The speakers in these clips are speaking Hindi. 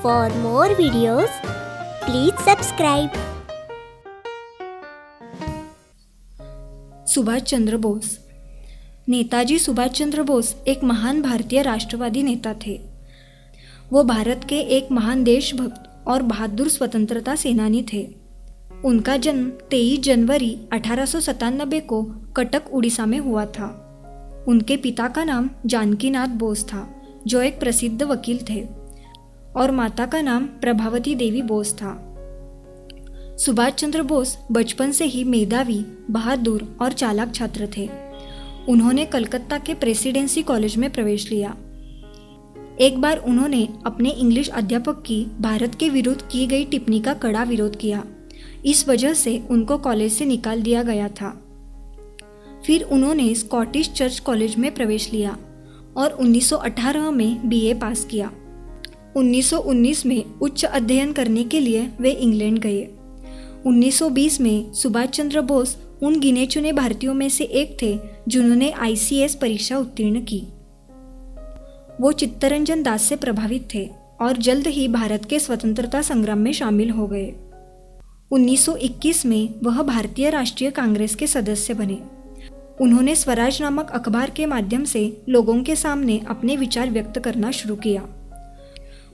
For more videos, please subscribe. Subhash Chandra Bose. Netaji Subhash Chandra Bose एक महान भारतीय राष्ट्रवादी नेता थे। वो भारत के एक महान देशभक्त और बहादुर स्वतंत्रता सेनानी थे। उनका जन्म 23 जनवरी 1897 को कटक उड़ीसा में हुआ था। उनके पिता का नाम जानकीनाथ बोस था, जो एक प्रसिद्ध वकील थे, और माता का नाम प्रभावती देवी बोस था। सुभाष चंद्र बोस बचपन से ही मेधावी, बहादुर और चालाक छात्र थे। उन्होंने कलकत्ता के प्रेसिडेंसी कॉलेज में प्रवेश लिया। एक बार उन्होंने अपने इंग्लिश अध्यापक की भारत के विरुद्ध की गई टिप्पणी का कड़ा विरोध किया। इस वजह से उनको कॉलेज से निकाल दिया गया था। फिर उन्होंने स्कॉटिश चर्च कॉलेज में प्रवेश लिया और 1918 में बीए पास किया। 1919 में उच्च अध्ययन करने के लिए वे इंग्लैंड गए। 1920 में सुभाष चंद्र बोस उन गिने चुने भारतीयों में से एक थे जिन्होंने ICS परीक्षा उत्तीर्ण की। वो चित्तरंजन दास से प्रभावित थे और जल्द ही भारत के स्वतंत्रता संग्राम में शामिल हो गए। 1921 में वह भारतीय राष्ट्रीय कांग्रेस के सदस्य बने। उन्होंने स्वराज नामक अखबार के माध्यम से लोगों के सामने अपने विचार व्यक्त करना शुरू किया।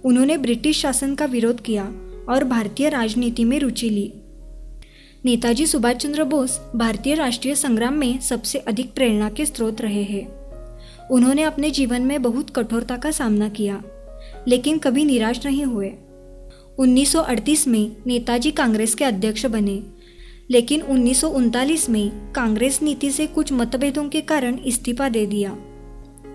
उन्होंने ब्रिटिश शासन का विरोध किया और भारतीय राजनीति में रुचि ली। नेताजी सुभाष चंद्र बोस भारतीय राष्ट्रीय संग्राम में सबसे अधिक प्रेरणा के स्रोत रहे हैं। उन्होंने अपने जीवन में बहुत कठोरता का सामना किया, लेकिन कभी निराश नहीं हुए। 1938 में नेताजी कांग्रेस के अध्यक्ष बने, लेकिन 1939 में कांग्रेस नीति से कुछ मतभेदों के कारण इस्तीफा दे दिया।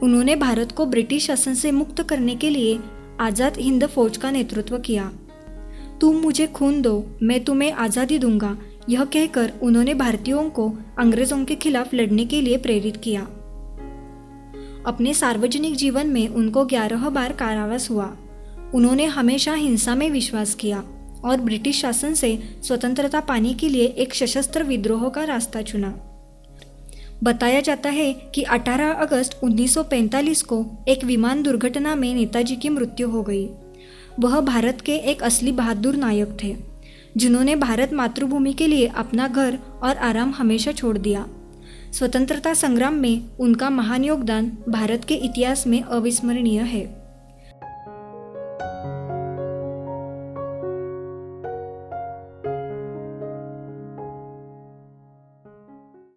उन्होंने भारत को ब्रिटिश शासन से मुक्त करने के लिए आज़ाद हिंद फौज का नेतृत्व किया। तुम मुझे खून दो, मैं तुम्हें आज़ादी दूंगा, यह कहकर उन्होंने भारतीयों को अंग्रेजों के खिलाफ लड़ने के लिए प्रेरित किया। अपने सार्वजनिक जीवन में उनको 11 बार कारावास हुआ। उन्होंने हमेशा हिंसा में विश्वास किया और ब्रिटिश शासन से स्वतंत्रता पाने के लिए एक सशस्त्र विद्रोह का रास्ता चुना। बताया जाता है कि 18 अगस्त 1945 को एक विमान दुर्घटना में नेताजी की मृत्यु हो गई। वह भारत के एक असली बहादुर नायक थे, जिन्होंने भारत मातृभूमि के लिए अपना घर और आराम हमेशा छोड़ दिया। स्वतंत्रता संग्राम में उनका महान योगदान भारत के इतिहास में अविस्मरणीय है।